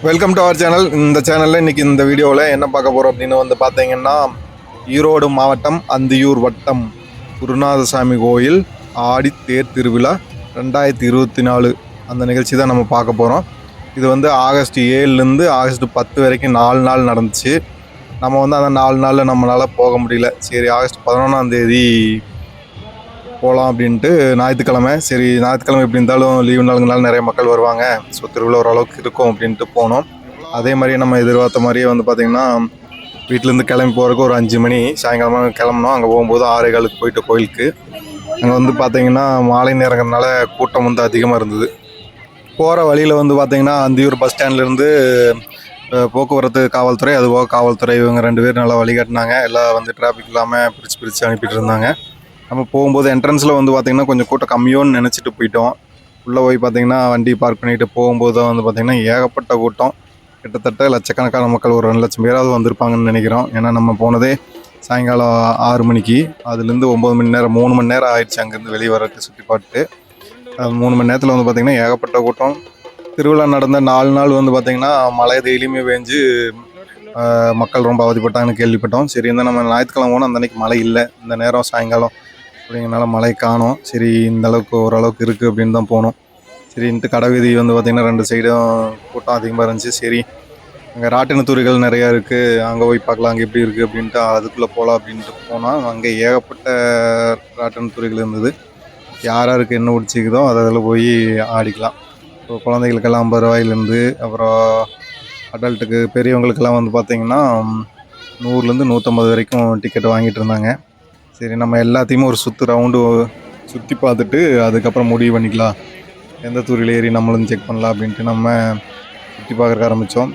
Welcome to our channel. இந்த சேனலில் இன்றைக்கி இந்த வீடியோவில் என்ன பார்க்க போகிறோம் அப்படின்னு பார்த்தீங்கன்னா, ஈரோடு மாவட்டம் அந்தியூர் வட்டம் குருநாதசாமி கோயில் ஆடி தேர் திருவிழா 2024 அந்த நிகழ்ச்சி தான் நம்ம பார்க்க போகிறோம். இது ஆகஸ்ட் 7லேருந்து ஆகஸ்ட் 10 வரைக்கும் 4 நாள் நடந்துச்சு. நம்ம அந்த 4 நாளில் நம்மளால் போக முடியல. சரி, ஆகஸ்ட் 11ஆம் தேதி போகலாம் அப்படின்ட்டு ஞாயிற்றுக்கிழமை. சரி, ஞாயிற்றுக்கிழமை எப்படி இருந்தாலும் லீவு நாளுங்கனால நிறைய மக்கள் வருவாங்க. ஸோ திருவிழா ஓரளவுக்கு இருக்கும் அப்படின்ட்டு போனோம். அதே மாதிரியே நம்ம எதிர்பார்த்த மாதிரியே பார்த்திங்கன்னா, வீட்டிலேருந்து கிளம்பி போகிறதுக்கு ஒரு 5 மணி சாயங்காலமாக கிளம்புனோம். அங்கே போகும்போது 6:15 போயிட்டு கோயிலுக்கு. அங்கே பார்த்திங்கன்னா மாலை நேரங்கிறதுனால கூட்டம் அதிகமாக இருந்தது. போகிற வழியில் பார்த்திங்கன்னா அந்தியூர் பஸ் ஸ்டாண்ட்லேருந்து போக்குவரத்து காவல்துறை, அதுபோக காவல்துறை, இவங்க 2 பேர் நல்லா வழிகாட்டினாங்க. எல்லாம் டிராஃபிக் இல்லாமல் பிரித்து அனுப்பிட்டு இருந்தாங்க. நம்ம போகும்போது என்ட்ரன்ஸில் பார்த்திங்கன்னா கொஞ்சம் கூட்டம் கம்மியோன்னு நினச்சிட்டு போயிட்டோம். உள்ளே போய் பார்த்திங்கன்னா வண்டி பார்க் பண்ணிவிட்டு போகும்போது தான் பார்த்திங்கன்னா ஏகப்பட்ட கூட்டம். கிட்டத்தட்ட லட்சக்கணக்கான மக்கள், ஒரு 2 லட்சம் பேராவது வந்திருப்பாங்கன்னு நினைக்கிறோம். ஏன்னா நம்ம போனதே சாயங்காலம் 6 மணிக்கு. அதுலேருந்து 9 மணி நேரம் 3 மணி நேரம் ஆயிடுச்சு அங்கேருந்து வெளியே வரக்கு சுற்றி பார்த்துட்டு. 3 மணி நேரத்தில் பார்த்திங்கன்னா ஏகப்பட்ட கூட்டம். திருவிழா நடந்த 4 நாள் பார்த்திங்கன்னா மழை டெய்லியுமே பேஞ்சு மக்கள் ரொம்ப அவதிப்பட்டாங்கன்னு கேள்விப்பட்டோம். சரி, நம்ம ஞாயிற்றுக்கிழமை போனால் அந்த அன்றைக்கி மழை இல்லை. இந்த நேரம் சாயங்காலம் அப்படிங்கிறனால மழை காணோம். சரி, இந்த அளவுக்கு ஓரளவுக்கு இருக்குது அப்படின்னு தான் போனோம். சரின்ட்டு கடை வீதி பார்த்திங்கன்னா 2 சைடும் கூட்டம் அதிகமாக இருந்துச்சு. சரி, அங்கே ராட்டினத்தூரிகள் நிறையா இருக்குது, அங்கே போய் பார்க்கலாம் அங்கே எப்படி இருக்குது அப்படின்ட்டு அதுக்குள்ளே போகலாம் அப்படின்ட்டு போனால் அங்கே ஏகப்பட்ட ராட்டினத்தூரிகள் இருந்தது. யாருக்கு என்ன பிடிச்சிக்குதோ அதில் போய் ஆடிக்கலாம். இப்போ குழந்தைகளுக்கெல்லாம் 50 ரூபாயிலேருந்து, அப்புறம் அடல்ட்டுக்கு பெரியவங்களுக்கெல்லாம் பார்த்திங்கன்னா 100லேருந்து 150 வரைக்கும் டிக்கெட் வாங்கிட்டு இருந்தாங்க. சரி, நம்ம எல்லாத்தையுமே ஒரு ரவுண்டு சுற்றி பார்த்துட்டு அதுக்கப்புறம் முடிவு பண்ணிக்கலாம், எந்த தூரில் ஏறி நம்மளும் செக் பண்ணலாம் அப்படின்ட்டு நம்ம சுற்றி பார்க்குறக்க ஆரம்பித்தோம்.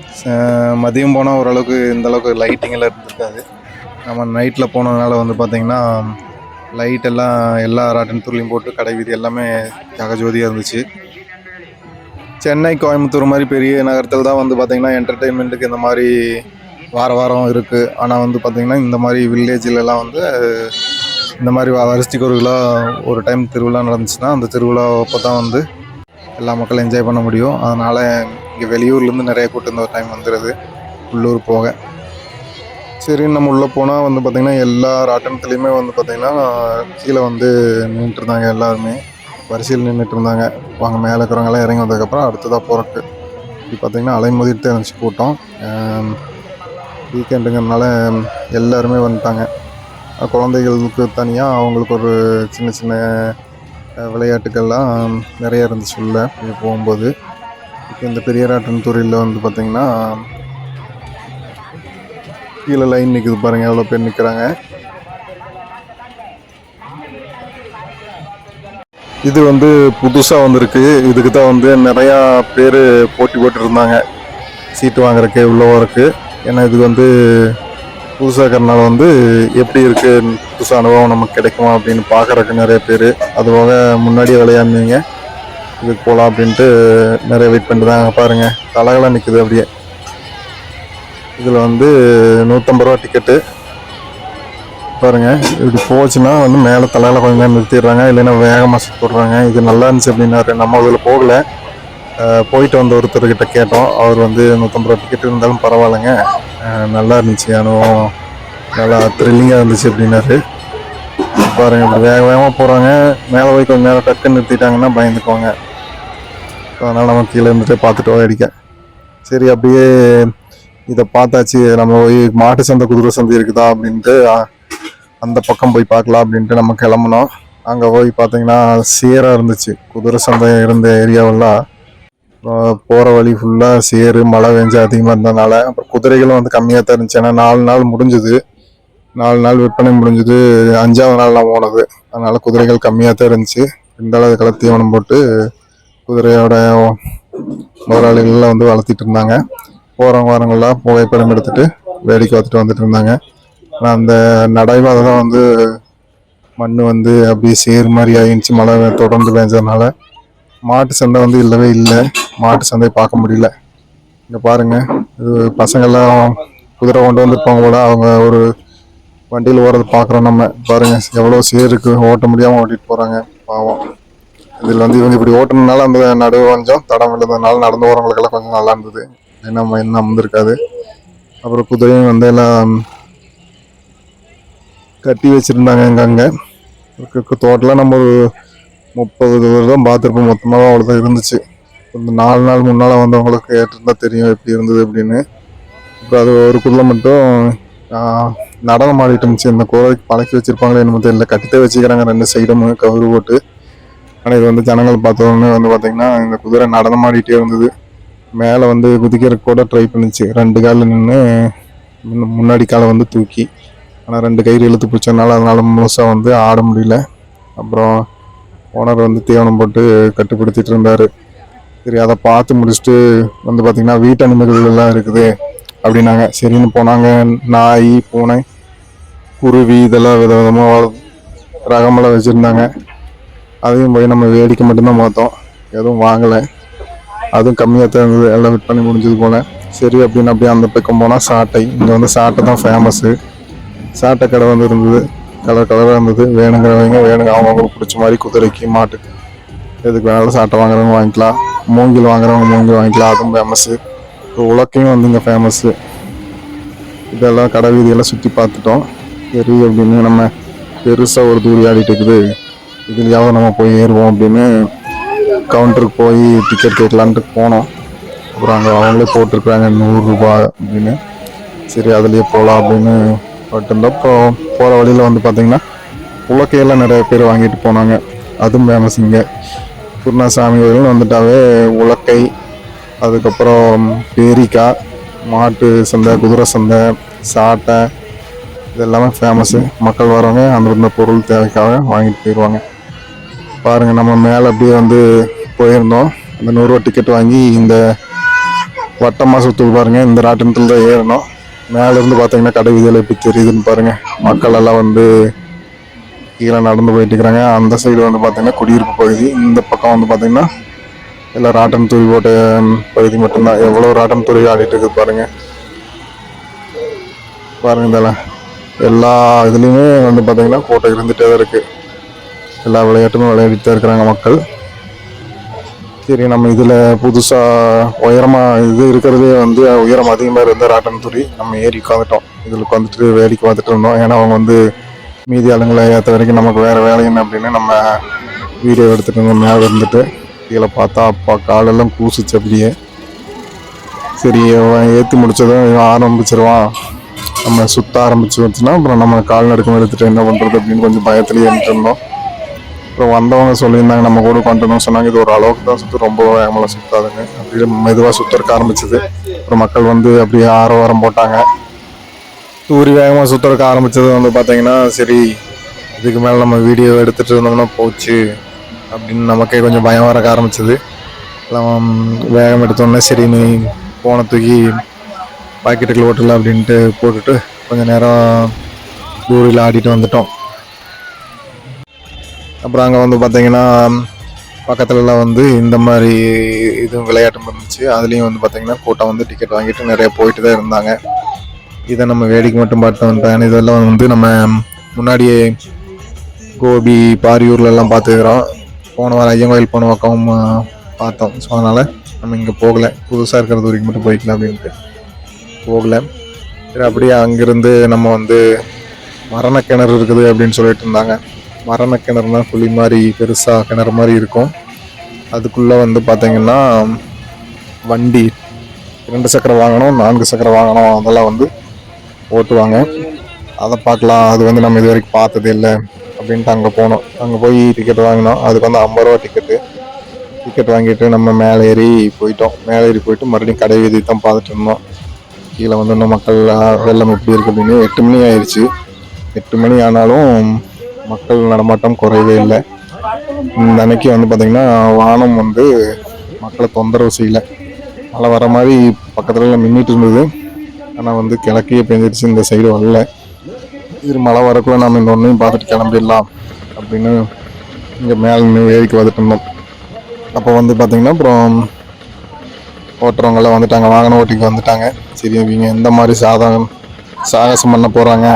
மதியம் போனால் ஓரளவுக்கு இந்தளவுக்கு லைட்டிங்கெல்லாம் இருந்திருக்காது. நம்ம நைட்டில் போனதுனால பார்த்திங்கன்னா லைட் எல்லாம் எல்லா ராட்டின் தூர்லையும் போட்டு கடை வீதி எல்லாமே ஜகஜோதியாக இருந்துச்சு. சென்னை, கோயம்புத்தூர் மாதிரி பெரிய நகரத்தில் தான் பார்த்திங்கன்னா என்டர்டெயின்மெண்ட்டுக்கு இந்த மாதிரி வாரம் இருக்குது. ஆனால் பார்த்திங்கன்னா இந்த மாதிரி வில்லேஜிலலாம் இந்த மாதிரி வருஷத்துக்கு ஒரு டைம் திருவிழா நடந்துச்சுன்னா அந்த திருவிழா அப்போ தான் எல்லா மக்களும் என்ஜாய் பண்ண முடியும். அதனால் இங்கே வெளியூர்லேருந்து நிறைய கூட்டம் இந்த டைம் வந்துடுது உள்ளூர் போக. சரி, நம்ம உள்ளே போனால் பார்த்திங்கன்னா எல்லா ராட்டனத்துலேயுமே பார்த்திங்கன்னா கீழே நின்றுட்டு இருந்தாங்க. எல்லாருமே வரிசையில் நின்றுட்டு இருந்தாங்க. வாங்க மேலே இருக்கிறவங்களாம் இறங்கி வந்ததுக்கப்புறம் அடுத்ததாக போகிறக்கு இப்படி பார்த்திங்கன்னா அலைமோதிட்டு இருந்துச்சு கூட்டம். வீக்கெண்டுங்கிறதுனால எல்லாருமே வந்துட்டாங்க. குழந்தைகளுக்கு தனியாக அவங்களுக்கு ஒரு சின்ன சின்ன விளையாட்டுக்கள்லாம் நிறைய இருந்துச்சு உள்ள போகும்போது. இப்போ இந்த பெரியராட்டன் துறையில் பார்த்திங்கன்னா கீழே லைன் நிற்குது பாருங்கள், எவ்வளோ பேர் நிற்கிறாங்க. இது புதுசாக வந்திருக்கு. இதுக்கு தான் நிறையா பேர் போட்டி போட்டுருந்தாங்க சீட்டு வாங்குறதுக்கு, உள்ளே வரக்கு. ஏன்னா இது புதுசாக இருக்கிறனால எப்படி இருக்குது, புதுசு அனுபவம் நமக்கு கிடைக்குமா அப்படின்னு பார்க்குறக்கு நிறைய பேர். அதுபோக முன்னாடியே விளையாடுனீங்க இதுக்கு போகலாம் அப்படின்ட்டு நிறைய வெயிட் பண்ணிட்டு தான் பாருங்கள் தலைகளாக நிற்குது அப்படியே. இதில் 150 ரூபா டிக்கெட்டு பாருங்கள். இப்படி போச்சுன்னா மேலே தலையில் கொஞ்சம் நேரம் நிறுத்திடுறாங்க, இல்லைன்னா வேகமாக சுற்றி போடுறாங்க. இது நல்லா இருந்துச்சு அப்படின்னாரு. நம்ம அதில் போகலை, போயிட்டு ஒருத்தர்கிட்ட கேட்டோம். அவர் 150 ரூபா டிக்கெட் இருந்தாலும் பரவாயில்லைங்க, நல்லா இருந்துச்சு அனுபவம், நல்லா த்ரில்லிங்காக இருந்துச்சு அப்படின்னாரு. பாருங்கள், இப்படி வேகமாக போகிறாங்க. மேலே போய் கொஞ்சம் நேரம் டக்குன்னு நிறுத்திட்டாங்கன்னா பயந்துக்குவாங்க. அதனால் நம்ம கீழே இருந்துகிட்டே பார்த்துட்டு அடிக்க. சரி, அப்படியே இதை பார்த்தாச்சு. நம்ம போய் மாட்டு சந்தை, குதிரை சந்தை இருக்குதா அப்படின்ட்டு அந்த பக்கம் போய் பார்க்கலாம் அப்படின்ட்டு நம்ம கிளம்புனோம். அங்கே போய் பார்த்திங்கன்னா சேராக இருந்துச்சு. குதிரை சந்தை இருந்த ஏரியாவெல்லாம் போகிற வழி ஃபுல்லாக சேரு, மழை பெஞ்சு அதிகமாக இருந்ததுனால. அப்புறம் குதிரைகளும் கம்மியாக தான் இருந்துச்சு. ஏன்னா 4 நாள் முடிஞ்சுது, 4 நாள் விற்பனை முடிஞ்சுது. 5ஆவது நாள் நான் போனது, அதனால் குதிரைகள் கம்மியாக தான் இருந்துச்சு. இருந்தாலும் அதுக்கெல்லாம் தீவனம் போட்டு குதிரையோட முதலாளிகள்லாம் வளர்த்திட்டு இருந்தாங்க. போகிறவங்க வரவங்களாம் புகைப்படம் எடுத்துகிட்டு வேடிக்கை பார்த்துட்டு வந்துட்டு இருந்தாங்க. ஆனால் அந்த நடைபாதை தான் மண் அப்படியே சேர் மாதிரி ஆகிடுச்சு மழை தொடர்ந்து பெஞ்சதுனால. மாட்டு சந்தை இல்லவே இல்லை, மாட்டு சந்தை பார்க்க முடியல. இங்கே பாருங்கள், இது பசங்கள்லாம் குதிரை கொண்டு வந்துருப்பாங்க கூட, அவங்க ஒரு வண்டியில் ஓடுறது பார்க்குறோம் நம்ம. பாருங்கள் எவ்வளோ சேருக்கு ஓட்ட முடியாமல் ஓட்டிகிட்டு போகிறாங்க பாவம். இதில் இவங்க இப்படி ஓட்டுனதுனால அந்த நடுவு கொஞ்சம் தடம் விழுந்ததுனால நடந்து போகிறவங்களுக்கெல்லாம் கொஞ்சம் நல்லா இருந்தது. நம்ம என்ன அமர்ந்திருக்காது. அப்புறம் குதிரையும் வந்து எல்லாம் கட்டி வச்சுருந்தாங்க அங்கங்கே. தோட்டலாம் நம்ம ஒரு 30 தான் பார்த்துருப்போம். மொத்தமாக அவ்வளோதான் இருந்துச்சு. இந்த 4 நாள் 3 நாளாக வந்தவங்களுக்கு ஏற்றிருந்தா தெரியும் எப்படி இருந்தது அப்படின்னு. அப்புறம் அது ஒரு குதிரை மட்டும் நடனம் ஆடிட்டு இருந்துச்சு. இந்த குதிரைக்கு பழக்கி வச்சுருப்பாங்களே என்னமோ தெரியல, கட்டித்தே வச்சுக்கிறாங்க 2 சைடும் கவுரு போட்டு. ஆனால் இது வந்து ஜனங்கள் பார்த்தோன்னே வந்து பார்த்திங்கன்னா இந்த குதிரை நடனம் ஆடிட்டே இருந்தது. மேலே வந்து குதிக்கிறதுக்கு கூட ட்ரை பண்ணிச்சு. 2 காலில் நின்று முன்னாடி காலை வந்து தூக்கி, ஆனால் 2 கயிறு இழுத்து பிடிச்சதுனால அதனால முழுசாக வந்து ஆட முடியல. அப்புறம் ஓனர் வந்து தீவனம் போட்டு கட்டுப்படுத்திட்டு இருந்தார். சரி, அதை பார்த்து முடிச்சுட்டு வந்து பார்த்திங்கன்னா வீட்டு அனிமல்கள் எல்லாம் இருக்குது அப்படின்னாங்க. சரின்னு போனாங்க. நாய், பூனை, குருவி இதெல்லாம் விதவிதமாக ரகமெல்லாம் வச்சுருந்தாங்க. அதையும் போய் நம்ம வேடிக்கை மட்டும்தான் பார்த்தோம், எதுவும் வாங்கலை. அதுவும் கம்மியாக தான் இருந்தது, எல்லாம் விட் பண்ணி முடிஞ்சது போல். சரி அப்படின்னு அப்படியே அந்த பக்கம் போனால் சாட்டை. இங்கே வந்து சாட்டை தான் ஃபேமஸ்ஸு. சாட்டை கடை வந்து இருந்தது, கலராக இருந்தது. வேணுங்கிறவங்க அவங்களுக்கு பிடிச்ச மாதிரி குதிரைக்கு, மாட்டுக்கு எதுக்கு வேணாலும் சாட்டை வாங்குறவங்க வாங்கிக்கலாம். மூங்கில் வாங்குறவங்க மூங்கில் வாங்கிக்கலாம், அதுவும் ஃபேமஸ்ஸு. உலக்கையும் வந்து இங்கே ஃபேமஸ்ஸு. இதெல்லாம் கடை வீதியெல்லாம் சுற்றி பார்த்துட்டோம். சரி அப்படின்னு நம்ம பெருசாக ஒரு தூரி ஆடிட்டு இருக்குது, இதுலையாவது நம்ம போய் ஏறுவோம் அப்படின்னு கவுண்டருக்கு போய் டிக்கெட் கேட்கலான்ட்டு போனோம். அப்புறம் அங்கே அவங்களே போட்டிருக்குறாங்க 100 ரூபா அப்படின்னு. சரி அதுலேயே போகலாம் அப்படின்னு போட்டிருந்தோம். அப்புறம் போகிற வழியில் வந்து பார்த்திங்கன்னா உலக்கையெல்லாம் நிறைய பேர் வாங்கிட்டு போனாங்க, அதுவும் ஃபேமஸ் இங்கே. குருநாதசாமி கோயில் வந்துட்டாவே உலக்கை, அதுக்கப்புறம் பேரிக்காய், மாட்டு சந்தை, குதிரை சந்தை, சாட்டை, இது எல்லாமே ஃபேமஸ்ஸு. மக்கள் வரவங்க அந்த பொருள் தேவைக்காக வாங்கிட்டு போயிடுவாங்க. பாருங்கள், நம்ம மேலே அப்படியே வந்து போயிருந்தோம். அந்த 100 ரூபா டிக்கெட் வாங்கி இந்த வட்டமாக சுற்று பாருங்கள். இந்த ராட்டினத்தில் தான் ஏறணும். மேலேருந்து பார்த்தீங்கன்னா கடை வீதியில் எப்படி தெரியுதுன்னு பாருங்கள். மக்கள் எல்லாம் வந்து கீழே நடந்து போயிட்டு இருக்கிறாங்க. அந்த சைடு வந்து பார்த்திங்கன்னா குடியிருப்பு பகுதி. இந்த பக்கம் வந்து பார்த்திங்கன்னா எல்லாம் ராட்டன் துறை போட்ட பகுதி மட்டும்தான். எவ்வளோ ராட்டன் துறை ஆடிட்டு இருக்குது பாருங்கள். இதெல்லாம் எல்லா இதுலேயுமே வந்து பார்த்திங்கன்னா கூட்டம் இருந்துகிட்டே தான் இருக்குது. எல்லா விளையாட்டுமே விளையாடிட்டு தான் இருக்கிறாங்க மக்கள். சரி, நம்ம இதில் புதுசாக உயரமாக இது இருக்கிறதே வந்து உயரம் அதிகமாக இருந்த ராட்டன் துறை நம்ம ஏறி உட்காந்துட்டோம். இதில் உட்காந்துட்டு வேடிக்கை பார்த்துட்டு இருந்தோம். ஏன்னா அவங்க வந்து மீதி ஆளுங்களை ஏற்ற வரைக்கும் நமக்கு வேறு வேலை என்ன அப்படின்னு நம்ம வீடியோ எடுத்துகிட்டு இருந்தோம். மேலே இருந்துட்டு கீழே பார்த்தா அப்பா காலெல்லாம் கூசிச்சு அப்படியே. சரி, ஏற்றி முடிச்சதும் ஆரம்பிச்சிருவான், நம்ம சுற்ற ஆரம்பிச்சுன்னா அப்புறம் நம்ம கால் நடுக்கம் எடுத்துகிட்டு என்ன பண்ணுறது அப்படின்னு கொஞ்சம் பயத்துலேயே இருந்தோம். அப்புறம் வந்தவங்க சொல்லியிருந்தாங்க நம்ம கூட கொண்டு சொன்னாங்க, இது ஒரு அளவுக்கு தான் சுற்று, ரொம்ப வேகமெல்லாம் சுற்றாதுங்க. அப்படியே மெதுவாக சுற்றுறக்க ஆரம்பிச்சிது. அப்புறம் மக்கள் வந்து அப்படியே ஆரவாரம் போட்டாங்க. தூரி வேகமாக சுற்றுறக்க ஆரம்பித்தது வந்து பார்த்திங்கன்னா சரி, இதுக்கு மேலே நம்ம வீடியோ எடுத்துகிட்டு இருந்தோம்னா போச்சு அப்படின்னு நமக்கே கொஞ்சம் பயம் வரக்க ஆரம்பிச்சிது. எல்லாம் வேகம் எடுத்தோடனே சரி நீ போன தூக்கி பாக்கெட்டுக்குள்ள ஓட்டல அப்படின்ட்டு போட்டுட்டு கொஞ்சம் நேரம் தூரியில் ஆடிட்டு வந்துட்டோம். அப்புறம் அங்கே வந்து பார்த்திங்கன்னா பக்கத்துலலாம் வந்து இந்த மாதிரி இதுவும் விளையாட்டும் இருந்துச்சு. அதுலேயும் வந்து பார்த்திங்கன்னா கூட்டம் வந்து டிக்கெட் வாங்கிட்டு நிறைய போயிட்டு தான் இருந்தாங்க. இதை நம்ம வேடிக்கை மட்டும் பார்த்து வந்துட்டோம். இதெல்லாம் வந்து நம்ம முன்னாடியே கோபி, பாரியூர்லெல்லாம் பார்த்துக்கிறோம். போன வாரம் ஐயங்கோயில் போன பக்கம் பார்த்தோம். ஸோ அதனால் நம்ம இங்கே போகலை, புதுசாக இருக்கிறது வரைக்கும் மட்டும் போய்க்கலாம் அப்படின்ட்டு போகலை. சரி, அப்படியே அங்கேருந்து நம்ம வந்து மரண கிணறு இருக்குது அப்படின்னு சொல்லிட்டு இருந்தாங்க. மரண கிணறுனா குழி மாதிரி பெருசாக கிணறு மாதிரி இருக்கும். அதுக்குள்ளே வந்து பார்த்திங்கன்னா வண்டி 2 சக்கரம் வாங்கணும், 4 சக்கரம் வாங்கணும், அதெல்லாம் வந்து ஓட்டுவாங்க. அதை பார்க்கலாம். அது வந்து நம்ம இது வரைக்கும் பார்த்ததே இல்லை அப்படின்ட்டு அங்கே போனோம். அங்கே போய் டிக்கெட் வாங்கினோம். அதுக்கு வந்து 50 ரூபா டிக்கெட் வாங்கிட்டு நம்ம மேலே ஏறி போயிட்டோம். மேலே ஏறி போயிட்டு மறுபடியும் கடை வீதி தான் பார்த்துட்டு இருந்தோம். கீழே வந்து இன்னும் மக்கள் வெள்ளம் எப்படி இருக்குது அப்படின்னு 8 மணி ஆயிடுச்சு. 8 மணி ஆனாலும் மக்கள் நடமாட்டம் குறையவே இல்லை. இந்த அன்னைக்கு வந்து பார்த்திங்கன்னா வானம் வந்து மக்களை தொந்தரவு செய்யலை. மழை வர மாதிரி பக்கத்துலலாம் மின்னிட்டு இருந்தது. ஆனால் வந்து கிழக்கையே பெஞ்சிடுச்சு, இந்த சைடு வரல. இது மழை வரக்குள்ள நம்ம இந்த ஒன்றையும் பார்த்துட்டு கிளம்பிடலாம் அப்படின்னு இங்கே மேலே நின்று வேடிக்கை பார்த்துட்டு இருந்தோம். அப்போ வந்து பார்த்திங்கன்னா அப்புறம் ஓட்டுறவங்கெல்லாம் வந்துட்டாங்க, வாகன ஓட்டிக்கு வந்துட்டாங்க. சரி, இவங்க எந்த மாதிரி சாகசம் பண்ண போகிறாங்க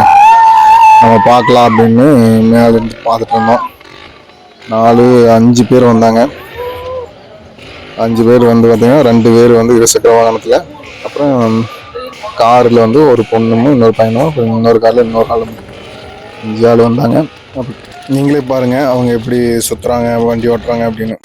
நம்ம பார்க்கலாம் அப்படின்னு மேலேருந்து பார்த்துட்டு இருந்தோம். 5 பேர் வந்தாங்க. 5 பேர் வந்து பார்த்திங்கன்னா 2 பேர் வந்து 2 சக்கர வாகனத்தில், அப்புறம் காரில் வந்து ஒரு பொண்ணும் இன்னொரு பையனும், அப்புறம் இன்னொரு காரில் இன்னொரு ஆளும் 5 ஆள் வந்தாங்க. அப்போ நீங்களே பாருங்கள் அவங்க எப்படி சுற்றுறாங்க, வண்டி ஓட்டுறாங்க அப்படின்னு.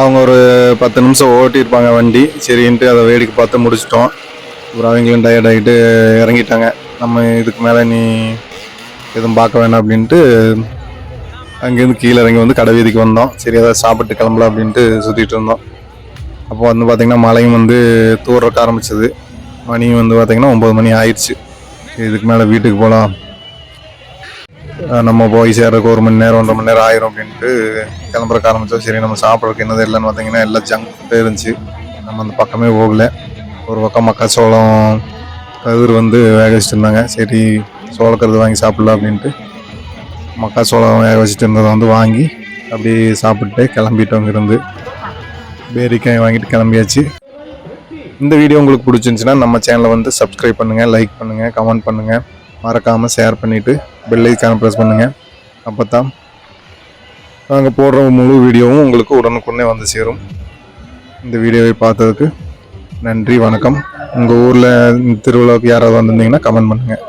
அவங்க ஒரு 10 நிமிஷம் ஓட்டியிருப்பாங்க வண்டி. சரின்ட்டு அதை வேடிக்கை பார்த்து முடிச்சிட்டோம். அப்புறம் அவங்களும் டயர்ட் ஆகிட்டு இறங்கிட்டாங்க. நம்ம இதுக்கு மேலே நீ எதுவும் பார்க்க வேணாம் அப்படின்ட்டு அங்கேருந்து கீழே இறங்கி வந்து கடை வீதிக்கு வந்தோம். சரி அதை சாப்பிட்டு கிளம்பலாம் அப்படின்ட்டு சுற்றிட்டு இருந்தோம். அப்போ வந்து பார்த்திங்கன்னா மழையும் வந்து தூர்றக்க ஆரம்பிச்சது. மணியும் வந்து பார்த்திங்கன்னா 9 மணி ஆயிடுச்சு. இதுக்கு மேலே வீட்டுக்கு போகலாம், நம்ம போய் சேர்றதுக்கு 1 மணி நேரம் 1.5 மணி நேரம் ஆயிரும் அப்படின்ட்டு கிளம்புறக்க ஆரம்பித்தோம். சரி நம்ம சாப்பிட்றதுக்கு என்னது இல்லைன்னு பார்த்தீங்கன்னா எல்லாம் ஜங்க் ஃபுட்டே இருந்துச்சு. நம்ம அந்த பக்கமே போகல. ஒரு பக்கம் மக்காச்சோளம் கதிர் வந்து வேக வச்சுட்டு இருந்தாங்க. சரி சோளக்கருது வாங்கி சாப்பிட்லாம் அப்படின்ட்டு மக்காச்சோளம் வேக வச்சுட்டு இருந்ததை வந்து வாங்கி அப்படியே சாப்பிட்டு கிளம்பிட்டோம். இருந்து பேரிக்காய் வாங்கிட்டு கிளம்பியாச்சு. இந்த வீடியோ உங்களுக்கு பிடிச்சிருந்துச்சுன்னா நம்ம சேனலை வந்து சப்ஸ்கிரைப் பண்ணுங்கள், லைக் பண்ணுங்கள், கமெண்ட் பண்ணுங்கள், மறக்காமல் ஷேர் பண்ணிவிட்டு பெல் ஐக்கானை ப்ரெஸ் பண்ணுங்கள். அப்போ தான் நாங்கள் போடுற முழு வீடியோவும் உங்களுக்கு உடனுக்குடனே வந்து சேரும். இந்த வீடியோவை பார்த்ததுக்கு நன்றி, வணக்கம். உங்கள் ஊரில் திருவிழாவுக்கு யாராவது வந்திருந்தீங்கன்னா கமெண்ட் பண்ணுங்கள்.